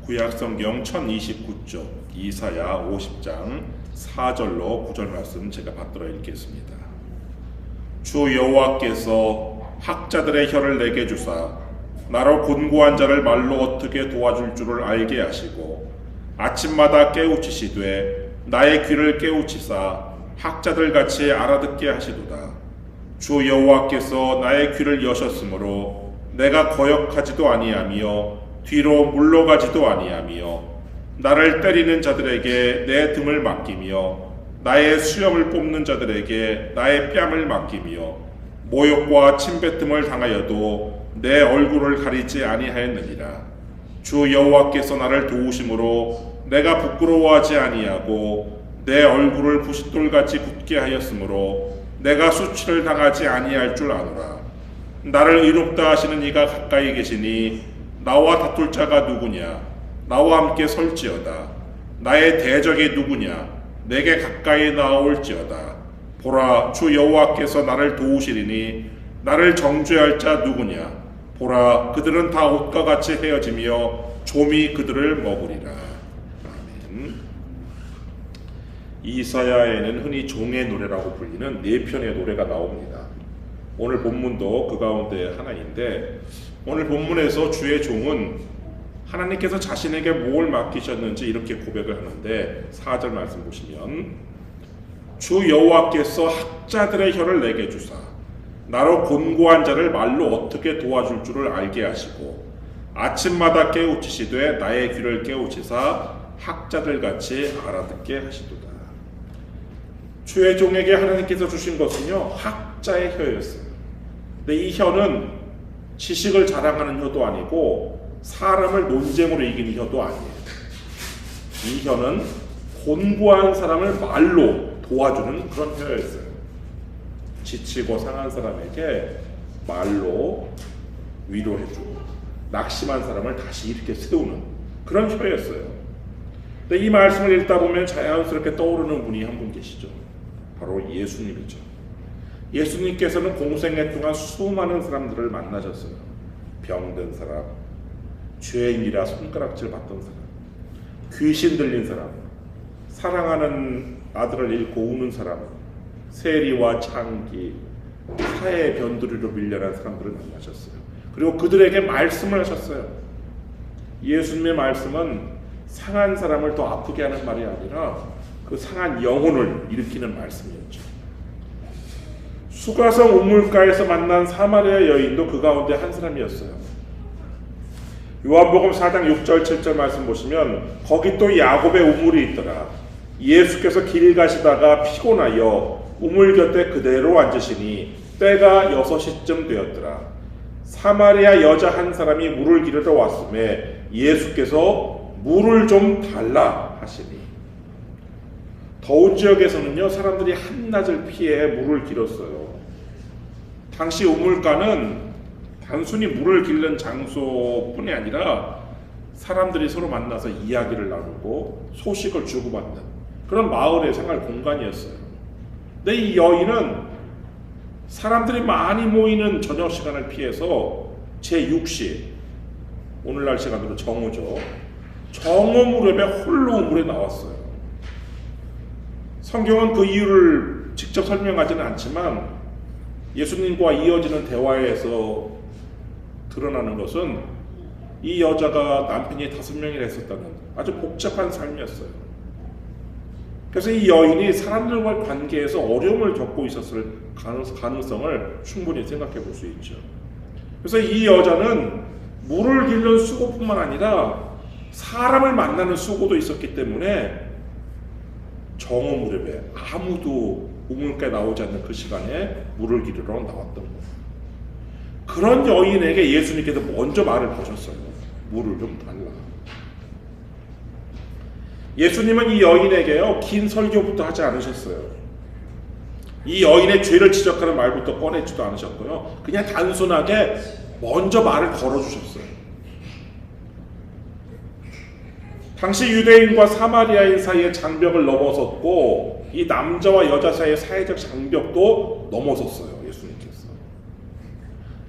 구약성경 1029쪽 이사야 50장 4절로 9절 말씀 제가 받들어 읽겠습니다. 주 여호와께서 학자들의 혀를 내게 주사 나로 곤고한 자를 말로 어떻게 도와줄 줄을 알게 하시고 아침마다 깨우치시되 나의 귀를 깨우치사 학자들 같이 알아듣게 하시도다. 주 여호와께서 나의 귀를 여셨으므로 내가 거역하지도 아니하며 뒤로 물러가지도 아니하며 나를 때리는 자들에게 내 등을 맡기며 나의 수염을 뽑는 자들에게 나의 뺨을 맡기며 모욕과 침뱉음을 당하여도 내 얼굴을 가리지 아니하였느니라. 주 여호와께서 나를 도우심으로 내가 부끄러워하지 아니하고 내 얼굴을 부싯돌같이 굳게 하였으므로 내가 수치를 당하지 아니할 줄 아노라. 나를 의롭다 하시는 이가 가까이 계시니 나와 다툴 자가 누구냐? 나와 함께 설지어다. 나의 대적이 누구냐? 내게 가까이 나올지어다. 보라, 주 여호와께서 나를 도우시리니 나를 정죄할 자 누구냐? 보라, 그들은 다 옷과 같이 헤어지며 좀이 그들을 먹으리라. 아멘. 이사야에는 흔히 종의 노래라고 불리는 4편의 노래가 나옵니다. 오늘 본문도 그 가운데 하나인데, 오늘 본문에서 주의 종은 하나님께서 자신에게 뭘 맡기셨는지 이렇게 고백을 하는데, 4절 말씀 보시면 주 여호와께서 학자들의 혀를 내게 주사 나로 곤고한 자를 말로 어떻게 도와줄 줄을 알게 하시고 아침마다 깨우치시되 나의 귀를 깨우치사 학자들 같이 알아듣게 하시도다. 주의 종에게 하나님께서 주신 것은요, 학자의 혀였어요. 근데 이 혀는 지식을 자랑하는 혀도 아니고 사람을 논쟁으로 이기는 혀도 아니에요. 이 혀는 곤고한 사람을 말로 도와주는 그런 혀였어요. 지치고 상한 사람에게 말로 위로해주고 낙심한 사람을 다시 이렇게 세우는 그런 혀였어요. 근데 이 말씀을 읽다 보면 자연스럽게 떠오르는 분이 한 분 계시죠. 바로 예수님이죠. 예수님께서는 공생애 동안 수많은 사람들을 만나셨어요. 병든 사람, 죄인이라 손가락질 받던 사람, 귀신 들린 사람, 사랑하는 아들을 잃고 우는 사람, 세리와 창기, 사해 변두리로 밀려난 사람들을 만나셨어요. 그리고 그들에게 말씀을 하셨어요. 예수님의 말씀은 상한 사람을 더 아프게 하는 말이 아니라 그 상한 영혼을 일으키는 말씀이었죠. 수가성 우물가에서 만난 사마리아 여인도 그 가운데 한 사람이었어요. 요한복음 4장 6절 7절 말씀 보시면 거기 또 야곱의 우물이 있더라. 예수께서 길 가시다가 피곤하여 우물 곁에 그대로 앉으시니 때가 6시쯤 되었더라. 사마리아 여자 한 사람이 물을 기르러 왔음에 예수께서 물을 좀 달라 하시니, 더운 지역에서는요, 사람들이 한낮을 피해 물을 길었어요. 당시 우물가는 단순히 물을 길는 장소뿐이 아니라 사람들이 서로 만나서 이야기를 나누고 소식을 주고받는 그런 마을의 생활 공간이었어요. 근데 이 여인은 사람들이 많이 모이는 저녁 시간을 피해서 제6시, 오늘날 시간으로 정오죠, 정오 무렵에 홀로 우물에 나왔어요. 성경은 그 이유를 직접 설명하지는 않지만 예수님과 이어지는 대화에서 드러나는 것은 이 여자가 남편이 5명이나 했었다는 아주 복잡한 삶이었어요. 그래서 이 여인이 사람들과의 관계에서 어려움을 겪고 있었을 가능성을 충분히 생각해 볼 수 있죠. 그래서 이 여자는 물을 길는 수고뿐만 아니라 사람을 만나는 수고도 있었기 때문에 정오 무렵에 아무도 우물가에 나오지 않는 그 시간에 물을 기르러 나왔던 거예요. 그런 여인에게 예수님께서 먼저 말을 거셨어요. 물을 좀 달라. 예수님은 이 여인에게요, 긴 설교부터 하지 않으셨어요. 이 여인의 죄를 지적하는 말부터 꺼내지도 않으셨고요. 그냥 단순하게 먼저 말을 걸어주셨어요. 당시 유대인과 사마리아인 사이의 장벽을 넘어섰고 이 남자와 여자 사이의 사회적 장벽도 넘어섰어요. 예수님께서.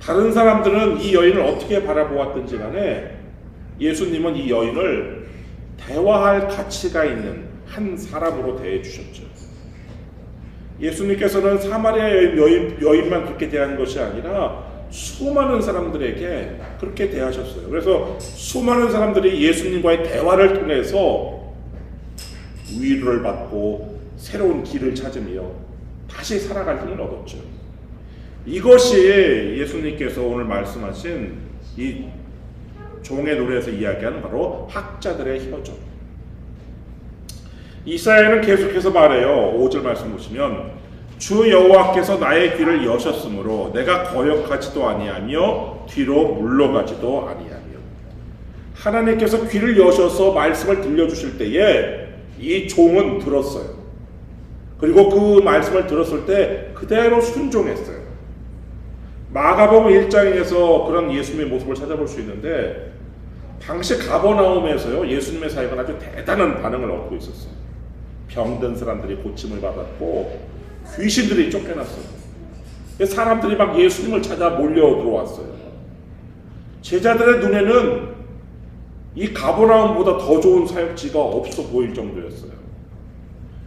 다른 사람들은 이 여인을 어떻게 바라보았든지 간에 예수님은 이 여인을 대화할 가치가 있는 한 사람으로 대해 주셨죠. 예수님께서는 사마리아 여인만 그렇게 대하는 것이 아니라 수많은 사람들에게 그렇게 대하셨어요. 그래서 수많은 사람들이 예수님과의 대화를 통해서 위로를 받고 새로운 길을 찾으며 다시 살아갈 힘을 얻었죠. 이것이 예수님께서 오늘 말씀하신 이 종의 노래에서 이야기하는 바로 학자들의 혀죠. 이사야는 계속해서 말해요. 5절 말씀 보시면 주 여호와께서 나의 귀를 여셨으므로 내가 거역하지도 아니하며 뒤로 물러가지도 아니하며. 하나님께서 귀를 여셔서 말씀을 들려주실 때에 이 종은 들었어요. 그리고 그 말씀을 들었을 때 그대로 순종했어요. 마가복음 1장에서 그런 예수님의 모습을 찾아볼 수 있는데 당시 가버나움에서요 예수님의 사역은 아주 대단한 반응을 얻고 있었어요. 병든 사람들이 고침을 받았고 귀신들이 쫓겨났어요. 사람들이 막 예수님을 찾아 몰려 들어왔어요. 제자들의 눈에는 이 가버나움보다 더 좋은 사역지가 없어 보일 정도였어요.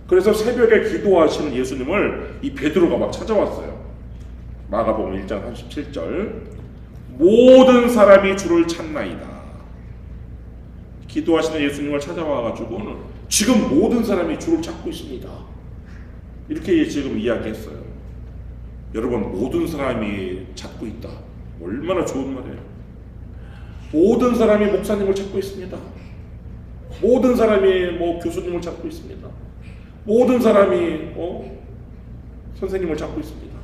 그래서 새벽에 기도하시는 예수님을 이 베드로가 막 찾아왔어요. 마가복음 1장 37절 모든 사람이 주를 찾나이다. 기도하시는 예수님을 찾아와가지고는 지금 모든 사람이 주를 찾고 있습니다. 이렇게 지금 이야기했어요. 여러분 모든 사람이 찾고 있다. 얼마나 좋은 말이에요. 모든 사람이 목사님을 찾고 있습니다. 모든 사람이 교수님을 찾고 있습니다. 모든 사람이 선생님을 찾고 있습니다.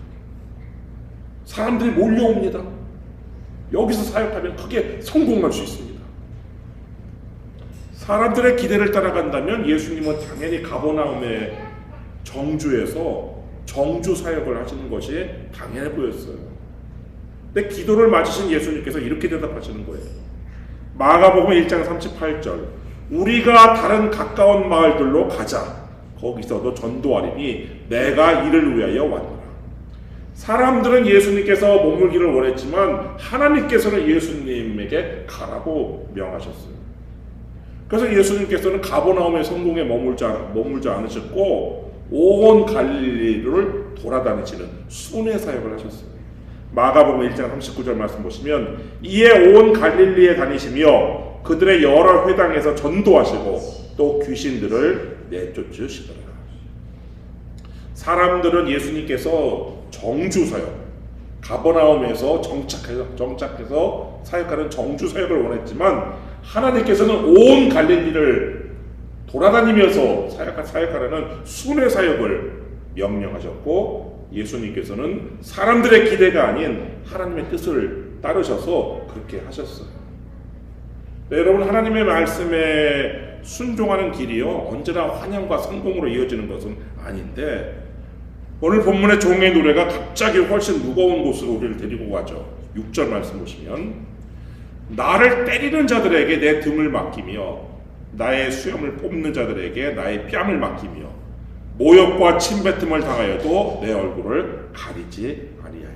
사람들이 몰려옵니다. 여기서 사역하면 크게 성공할 수 있습니다. 사람들의 기대를 따라간다면 예수님은 당연히 가버나움의 정주에서 정주 사역을 하시는 것이 당연해 보였어요. 근데 기도를 맞으신 예수님께서 이렇게 대답하시는 거예요. 마가복음 1장 38절 우리가 다른 가까운 마을들로 가자. 거기서도 전도하리니 내가 이를 위하여 왔노라. 사람들은 예수님께서 머물기를 원했지만 하나님께서는 예수님에게 가라고 명하셨어요. 그래서 예수님께서는 가버나움의 성공에 머물지 않으셨고 온 갈릴리를 돌아다니시는 순회 사역을 하셨어요. 마가복음 1장 39절 말씀 보시면 이에 온 갈릴리에 다니시며 그들의 여러 회당에서 전도하시고 또 귀신들을 내쫓으시더라. 사람들은 예수님께서 정주 사역, 가버나움에서 정착해서 사역하는 정주 사역을 원했지만 하나님께서는 온 갈릴리를 돌아다니면서 사역하라는 순회 사역을 명령하셨고 예수님께서는 사람들의 기대가 아닌 하나님의 뜻을 따르셔서 그렇게 하셨어요. 네, 여러분 하나님의 말씀에 순종하는 길이요 언제나 환영과 성공으로 이어지는 것은 아닌데 오늘 본문의 종의 노래가 갑자기 훨씬 무거운 곳으로 우리를 데리고 가죠. 6절 말씀 보시면 나를 때리는 자들에게 내 등을 맡기며 나의 수염을 뽑는 자들에게 나의 뺨을 맡기며 모욕과 침뱉음을 당하여도 내 얼굴을 가리지 아니하였느니라.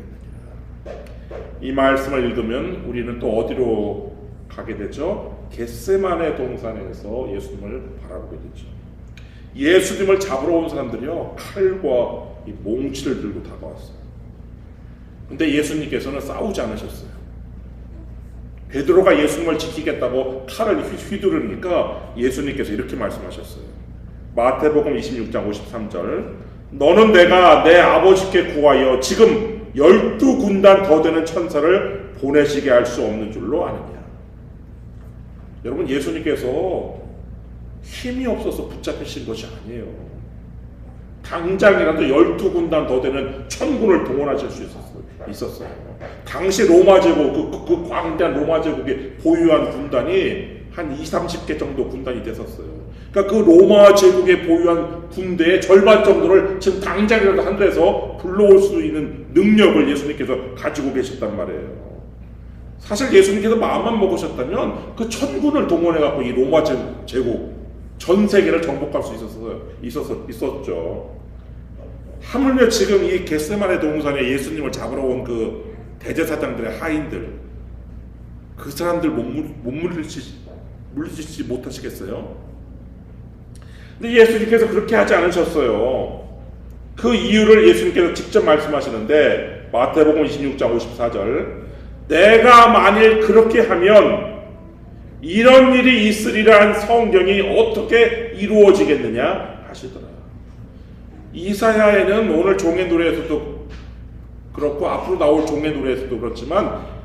이 말씀을 읽으면 우리는 또 어디로 가게 되죠? 겟세마네 동산에서 예수님을 바라보게 되죠. 예수님을 잡으러 온 사람들이요 칼과 이 몽치를 들고 다가왔어요. 근데 예수님께서는 싸우지 않으셨어요. 베드로가 예수님을 지키겠다고 칼을 휘두르니까 예수님께서 이렇게 말씀하셨어요. 마태복음 26장 53절 너는 내가 내 아버지께 구하여 지금 12군단 더 되는 천사를 보내시게 할 수 없는 줄로 아느냐. 여러분 예수님께서 힘이 없어서 붙잡히신 것이 아니에요. 당장이라도 12군단 더 되는 천군을 동원하실 수 있었어요. 당시 로마 제국, 그 광대한 로마 제국이 보유한 군단이 한 20-30개 정도 군단이 됐었어요. 그러니까 그 로마 제국에 보유한 군대의 절반 정도를 지금 당장이라도 한 데서 불러올 수 있는 능력을 예수님께서 가지고 계셨단 말이에요. 사실 예수님께서 마음만 먹으셨다면 그 천군을 동원해갖고 이 로마 제국 전 세계를 정복할 수 있었죠. 하물며 지금 이 겟세마네 동산에 예수님을 잡으러 온 그 대제사장들의 하인들, 그 사람들 못 물리치지 못하시겠어요? 근데 예수님께서 그렇게 하지 않으셨어요. 그 이유를 예수님께서 직접 말씀하시는데 마태복음 26장 54절, 내가 만일 그렇게 하면 이런 일이 있으리란 성경이 어떻게 이루어지겠느냐 하시더라. 이사야에는 오늘 종의 노래에서도 그렇고 앞으로 나올 종의 노래에서도 그렇지만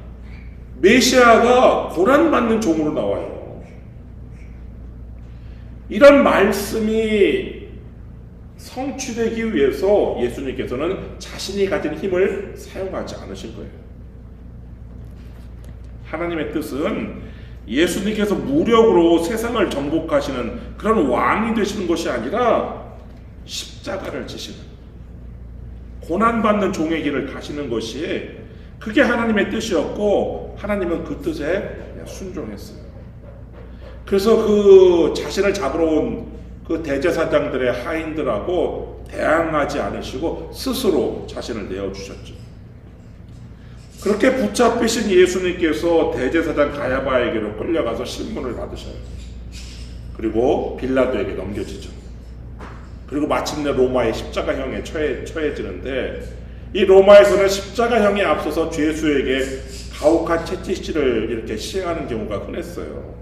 메시아가 고난받는 종으로 나와요. 이런 말씀이 성취되기 위해서 예수님께서는 자신이 가진 힘을 사용하지 않으신 거예요. 하나님의 뜻은 예수님께서 무력으로 세상을 정복하시는 그런 왕이 되시는 것이 아니라 십자가를 지시는, 고난받는 종의 길을 가시는 것이 그게 하나님의 뜻이었고, 하나님은 그 뜻에 순종했어요. 그래서 그 자신을 잡으러 온 그 대제사장들의 하인들하고 대항하지 않으시고 스스로 자신을 내어주셨죠. 그렇게 붙잡히신 예수님께서 대제사장 가야바에게로 끌려가서 신문을 받으셔요. 그리고 빌라도에게 넘겨지죠. 그리고 마침내 로마의 십자가형에 처해지는데, 이 로마에서는 십자가형에 앞서서 죄수에게 가혹한 채찍질을 이렇게 시행하는 경우가 흔했어요.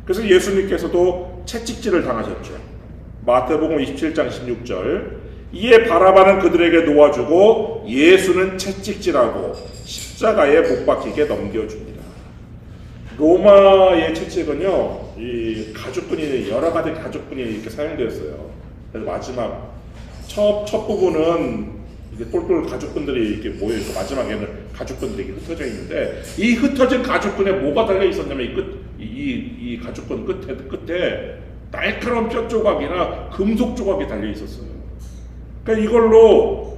그래서 예수님께서도 채찍질을 당하셨죠. 마태복음 27장 16절, 이에 바라바는 그들에게 놓아주고 예수는 채찍질하고 십자가에 못 박히게 넘겨줍니다. 로마의 채찍은요, 이 가죽끈이, 여러 가지 가죽끈이 이렇게 사용되었어요. 그래서 마지막 첫 부분은 이게 똘똘 가죽끈들이 이렇게 모여 있고, 마지막에는 가죽끈들이 이렇게 흩어져 있는데, 이 흩어진 가죽끈에 뭐가 달려 있었냐면 이 가죽끈 끝에 날카로운 뼈 조각이나 금속 조각이 달려 있었어요. 그러니까 이걸로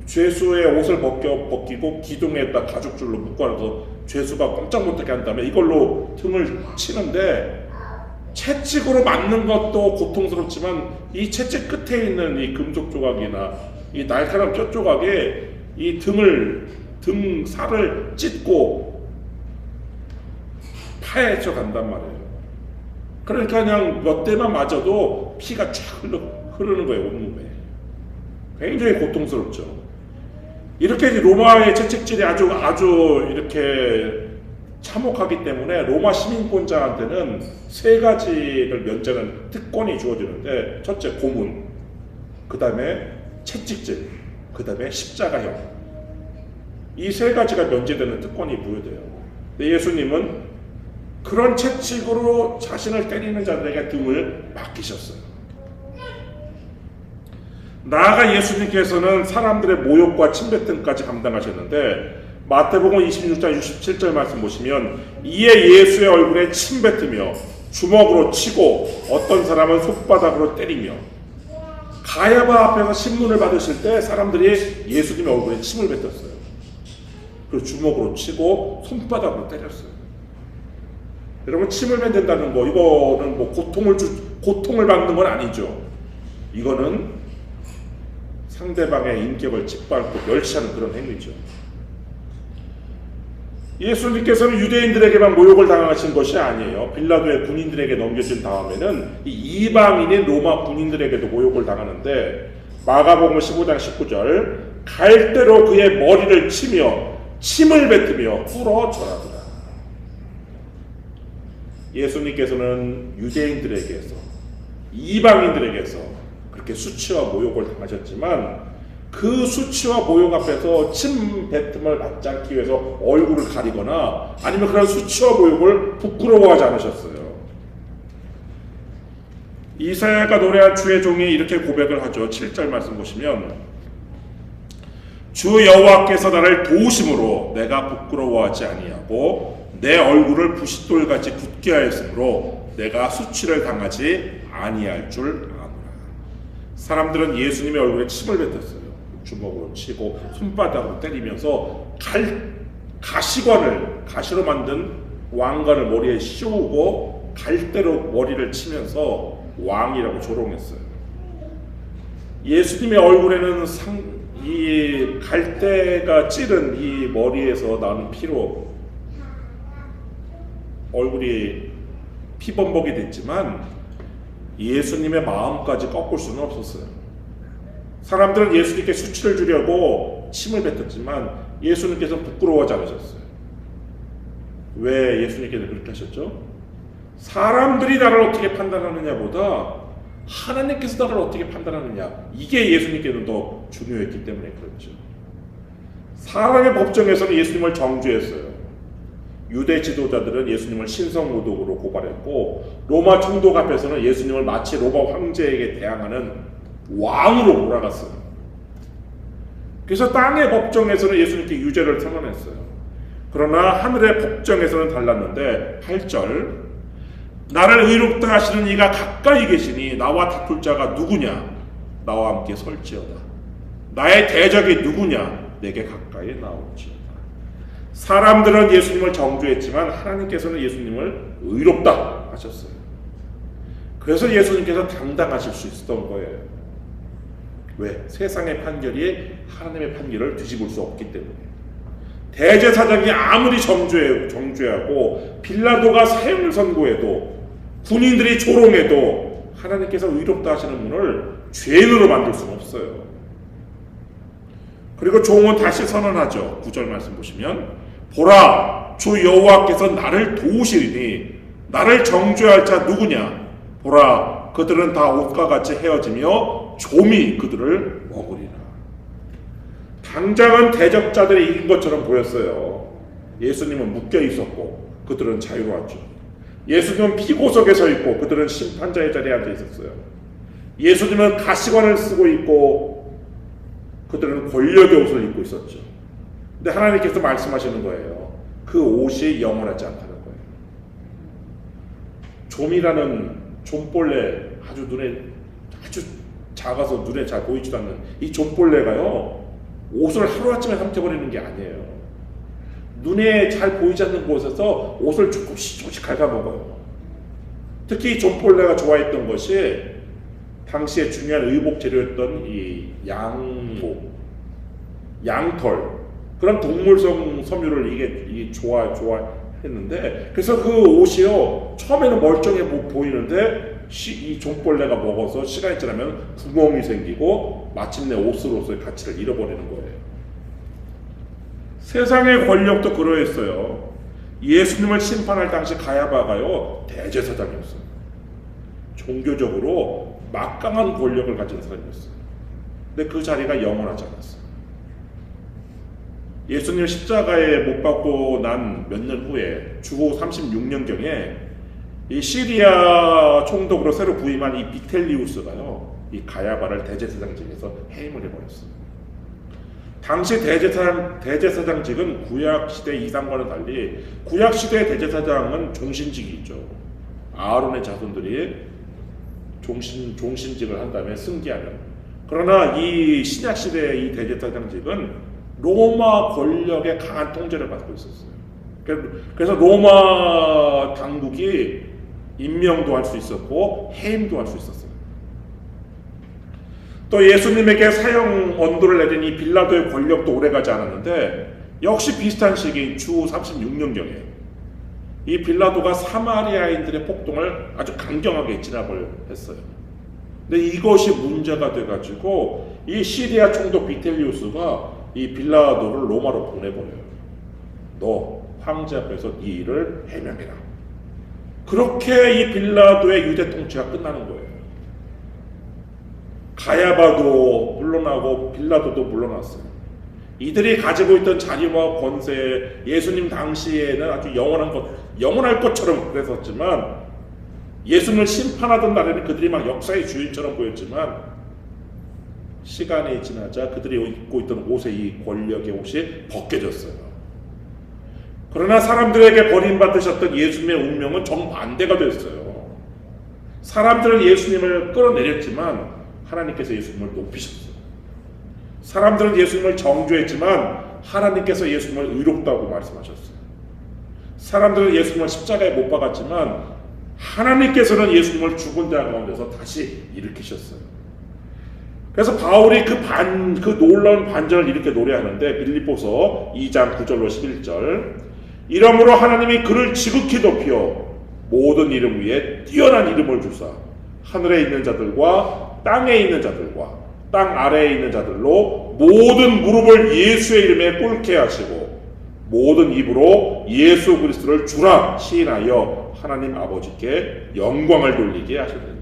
죄수의 옷을 벗기고 기둥에다 가죽줄로 묶어놔서 죄수가 꼼짝 못하게 한 다음에 이걸로 등을 치는데, 채찍으로 맞는 것도 고통스럽지만 이 채찍 끝에 있는 이 금속 조각이나 이 날카로운 뼈 조각에 이 등 살을 찢고 파헤쳐 간단 말이에요. 그러니까 그냥 몇 대만 맞아도 피가 쫙 흐르는 거예요, 온몸에. 굉장히 고통스럽죠. 이렇게 로마의 채찍질이 아주 이렇게 참혹하기 때문에 로마 시민권자한테는 세 가지를 면제하는 특권이 주어지는데, 첫째 고문, 그 다음에 채찍질, 그 다음에 십자가형, 이 세 가지가 면제되는 특권이 부여돼요. 근데 예수님은 그런 채찍으로 자신을 때리는 자들에게 등을 맡기셨어요. 나아가 예수님께서는 사람들의 모욕과 침뱉음까지 감당하셨는데, 마태복음 26장 67절 말씀 보시면, 이에 예수의 얼굴에 침뱉으며 주먹으로 치고 어떤 사람은 손바닥으로 때리며, 가야바 앞에서 신문을 받으실 때 사람들이 예수님의 얼굴에 침을 뱉었어요. 그리고 주먹으로 치고 손바닥으로 때렸어요. 여러분, 침을 뱉는다는 거, 이거는 뭐 고통을 받는 건 아니죠. 이거는 상대방의 인격을 짓밟고 멸시하는 그런 행위죠. 예수님께서는 유대인들에게만 모욕을 당하신 것이 아니에요. 빌라도의 군인들에게 넘겨진 다음에는 이 이방인인 로마 군인들에게도 모욕을 당하는데, 마가복음 15장 19절, 갈대로 그의 머리를 치며 침을 뱉으며 꿇어 절하더라. 예수님께서는 유대인들에게서, 이방인들에게서 그렇게 수치와 모욕을 당하셨지만, 그 수치와 모욕 앞에서 침 뱉음을 받지 않기 위해서 얼굴을 가리거나 아니면 그런 수치와 모욕을 부끄러워하지 않으셨어요. 이사야가 노래한 주의 종이 이렇게 고백을 하죠. 7절 말씀 보시면, 주 여호와께서 나를 도우심으로 내가 부끄러워하지 아니하고 내 얼굴을 부싯돌같이 굳게 하였으므로 내가 수치를 당하지 아니할 줄 아노라. 사람들은 예수님의 얼굴에 침을 뱉었어요. 주먹으로 치고 손바닥으로 때리면서 가시로 만든 왕관을 머리에 씌우고 갈대로 머리를 치면서 왕이라고 조롱했어요. 예수님의 얼굴에는 이 갈대가 찌른 이 머리에서 나는 피로 얼굴이 피범벅이 됐지만 예수님의 마음까지 꺾을 수는 없었어요. 사람들은 예수님께 수치를 주려고 침을 뱉었지만 예수님께서 부끄러워하지 않으셨어요. 왜 예수님께서 그렇게 하셨죠? 사람들이 나를 어떻게 판단하느냐보다 하나님께서 나를 어떻게 판단하느냐, 이게 예수님께는 더 중요했기 때문에 그렇죠. 사람의 법정에서는 예수님을 정죄했어요. 유대 지도자들은 예수님을 신성모독으로 고발했고, 로마 총독 앞에서는 예수님을 마치 로마 황제에게 대항하는 왕으로 몰아갔어요. 그래서 땅의 법정에서는 예수님께 유죄를 선언했어요. 그러나 하늘의 법정에서는 달랐는데 8절, 나를 의롭다 하시는 이가 가까이 계시니 나와 다툴 자가 누구냐? 나와 함께 설지어다. 나의 대적이 누구냐? 내게 가까이 나올지어다. 사람들은 예수님을 정죄했지만 하나님께서는 예수님을 의롭다 하셨어요. 그래서 예수님께서 당당하실 수 있었던 거예요. 왜? 세상의 판결이 하나님의 판결을 뒤집을 수 없기 때문에. 대제사장이 아무리 정죄하고 빌라도가 사형을 선고해도, 군인들이 조롱해도 하나님께서 의롭다 하시는 분을 죄인으로 만들 수는 없어요. 그리고 종은 다시 선언하죠. 9절 말씀 보시면, 보라, 주 여호와께서 나를 도우시리니 나를 정죄할 자 누구냐? 보라, 그들은 다 옷과 같이 헤어지며 좀이 그들을 먹으리라. 당장은 대적자들이 이긴 것처럼 보였어요. 예수님은 묶여 있었고 그들은 자유로웠죠. 예수님은 피고석에 서 있고 그들은 심판자의 자리에 앉아 있었어요. 예수님은 가시관을 쓰고 있고 그들은 권력의 옷을 입고 있었죠. 근데 하나님께서 말씀하시는 거예요. 그 옷이 영원하지 않다는 거예요. 좀이라는 좀벌레, 아주 작아서 눈에 잘 보이지도 않는 이 좀벌레가요, 옷을 하루아침에 삼켜버리는 게 아니에요. 눈에 잘 보이지 않는 곳에서 옷을 조금씩 갉아먹어요. 특히 좀벌레가 좋아했던 것이 당시에 중요한 의복 재료였던 이 양목, 양털, 그런 동물성 섬유를 이게 좋아했는데, 그래서 그 옷이요, 처음에는 멀쩡해 보이는데 이 좀벌레가 먹어서 시간이 지나면 구멍이 생기고 마침내 옷으로서의 가치를 잃어버리는 거예요. 세상의 권력도 그러했어요. 예수님을 심판할 당시 가야바가요, 대제사장이었어요. 종교적으로 막강한 권력을 가진 사람이었어요. 근데 그 자리가 영원하지 않았어요. 예수님 십자가에 못 박고 난 몇 년 후에 주후 36년경에 이 시리아 총독으로 새로 부임한 이 비텔리우스가요, 이 가야바를 대제사장직에서 해임을 해버렸어요. 당시 대제사장직은 구약시대 이상과는 달리, 구약시대 대제사장은 종신직이 있죠. 아론의 자손들이 종신직을 한 다음에 승계하는. 그러나 이 신약시대의 이 대제사장직은 로마 권력의 강한 통제를 받고 있었어요. 그래서 로마 당국이 임명도 할 수 있었고 해임도 할 수 있었어요. 또 예수님에게 사형 언도를 내린 이 빌라도의 권력도 오래가지 않았는데, 역시 비슷한 시기인 주 36년경에 이 빌라도가 사마리아인들의 폭동을 아주 강경하게 진압을 했어요. 근데 이것이 문제가 돼가지고 이 시리아 총독 비텔리우스가 이 빌라도를 로마로 보내버려요. 너 황제 앞에서 네 일을 해명해라. 그렇게 이 빌라도의 유대 통치가 끝나는 거예요. 가야바도 물러나고 빌라도도 물러났어요. 이들이 가지고 있던 자리와 권세, 예수님 당시에는 아주 영원할 것처럼 그랬었지만, 예수님을 심판하던 날에는 그들이 막 역사의 주인처럼 보였지만, 시간이 지나자 그들이 입고 있던 옷의 이 권력의 옷이 벗겨졌어요. 그러나 사람들에게 버림받으셨던 예수님의 운명은 정반대가 됐어요. 사람들은 예수님을 끌어내렸지만 하나님께서 예수님을 높이셨어요. 사람들은 예수님을 정죄했지만 하나님께서 예수님을 의롭다고 말씀하셨어요. 사람들은 예수님을 십자가에 못 박았지만 하나님께서는 예수님을 죽은 자 가운데서 다시 일으키셨어요. 그래서 바울이 그 놀라운 반전을 이렇게 노래하는데, 빌립보서 2장 9절로 11절, 이러므로 하나님이 그를 지극히 높여 모든 이름 위에 뛰어난 이름을 주사 하늘에 있는 자들과 땅에 있는 자들과 땅 아래에 있는 자들로 모든 무릎을 예수의 이름에 꿇게 하시고 모든 입으로 예수 그리스도를 주라 시인하여 하나님 아버지께 영광을 돌리게 하셨느니라.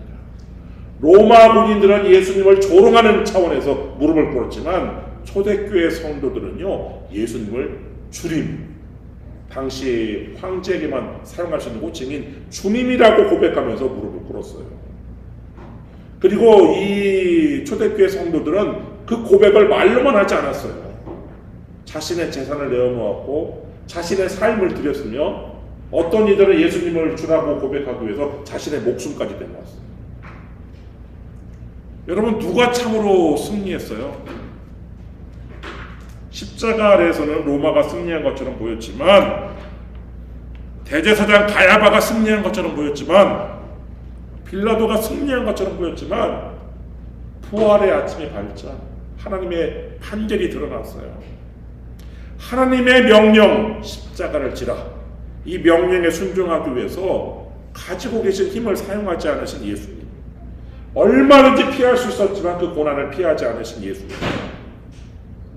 로마 군인들은 예수님을 조롱하는 차원에서 무릎을 꿇었지만 초대교회 성도들은요 예수님을 주님, 당시 황제에게만 사용할 수 있는 호칭인 주님이라고 고백하면서 무릎을 꿇었어요. 그리고 이 초대교회 성도들은 그 고백을 말로만 하지 않았어요. 자신의 재산을 내어놓았고 자신의 삶을 드렸으며 어떤 이들은 예수님을 주라고 고백하기 위해서 자신의 목숨까지 내놓았어요. 여러분, 누가 참으로 승리했어요? 십자가 아래에서는 로마가 승리한 것처럼 보였지만, 대제사장 가야바가 승리한 것처럼 보였지만, 빌라도가 승리한 것처럼 보였지만, 부활의 아침이 밝자 하나님의 판결이 드러났어요. 하나님의 명령, 십자가를 지라, 이 명령에 순종하기 위해서 가지고 계신 힘을 사용하지 않으신 예수님, 얼마든지 피할 수 있었지만 그 고난을 피하지 않으신 예수님,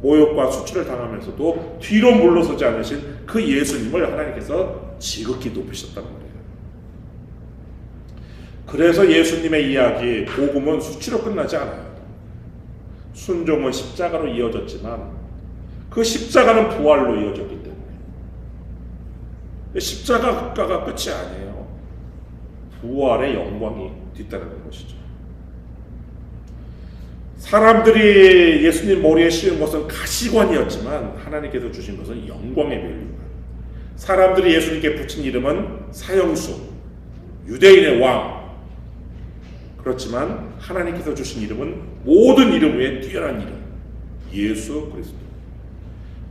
모욕과 수치를 당하면서도 뒤로 물러서지 않으신 그 예수님을 하나님께서 지극히 높이셨단 말이에요. 그래서 예수님의 이야기, 복음은 수치로 끝나지 않아요. 순종은 십자가로 이어졌지만 그 십자가는 부활로 이어졌기 때문에 십자가가 끝이 아니에요. 부활의 영광이 뒤따르는 것이죠. 사람들이 예수님 머리에 씌운 것은 가시관이었지만 하나님께서 주신 것은 영광의 멸류관. 사람들이 예수님께 붙인 이름은 사형수, 유대인의 왕. 그렇지만 하나님께서 주신 이름은 모든 이름 위에 뛰어난 이름, 예수 그리스도.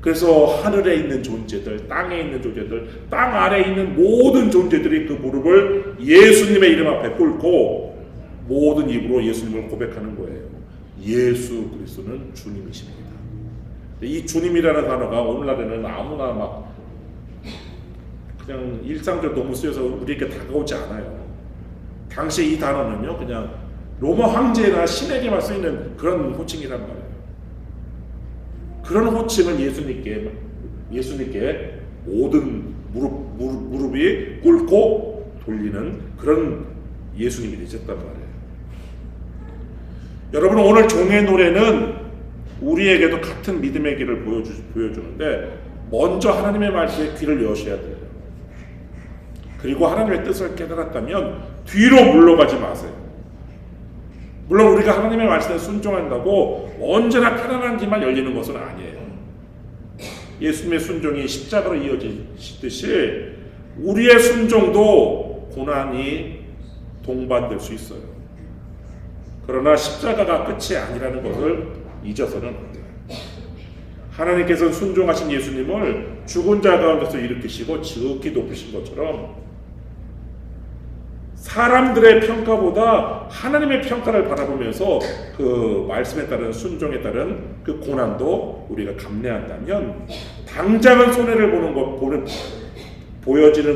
그래서 하늘에 있는 존재들, 땅에 있는 존재들, 땅 아래에 있는 모든 존재들이 그 무릎을 예수님의 이름 앞에 꿇고 모든 입으로 예수님을 고백하는 거예요. 예수 그리스도는 주님이십니다. 이 주님이라는 단어가 오늘날에는 아무나 막 그냥 일상적으로 너무 쓰여서 우리에게 다가오지 않아요. 당시 이 단어는요 그냥 로마 황제나 신에게만 쓰이는 그런 호칭이란 말이에요. 그런 호칭을 예수님께 모든 무릎이 꿇고 돌리는 그런 예수님이 되셨단 말이에요. 여러분, 오늘 종의 노래는 우리에게도 같은 믿음의 길을 보여주는데 먼저 하나님의 말씀에 귀를 여셔야 돼요. 그리고 하나님의 뜻을 깨달았다면 뒤로 물러가지 마세요. 물론 우리가 하나님의 말씀에 순종한다고 언제나 편안한 길만 열리는 것은 아니에요. 예수님의 순종이 십자가로 이어지듯이 우리의 순종도 고난이 동반될 수 있어요. 그러나 십자가가 끝이 아니라는 것을 잊어서는 안 돼요. 하나님께서는 순종하신 예수님을 죽은 자 가운데서 일으키시고 지극히 높이신 것처럼 사람들의 평가보다 하나님의 평가를 바라보면서 그 말씀에 따른 순종에 따른 그 고난도 우리가 감내한다면 당장은 손해를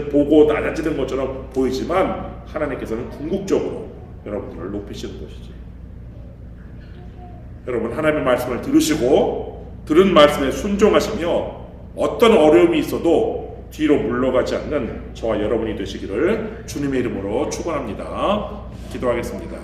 보고 낮아지는 것처럼 보이지만 하나님께서는 궁극적으로 여러분들을 높이시는 것이지. 여러분, 하나님의 말씀을 들으시고 들은 말씀에 순종하시며 어떤 어려움이 있어도 뒤로 물러가지 않는 저와 여러분이 되시기를 주님의 이름으로 축원합니다. 기도하겠습니다.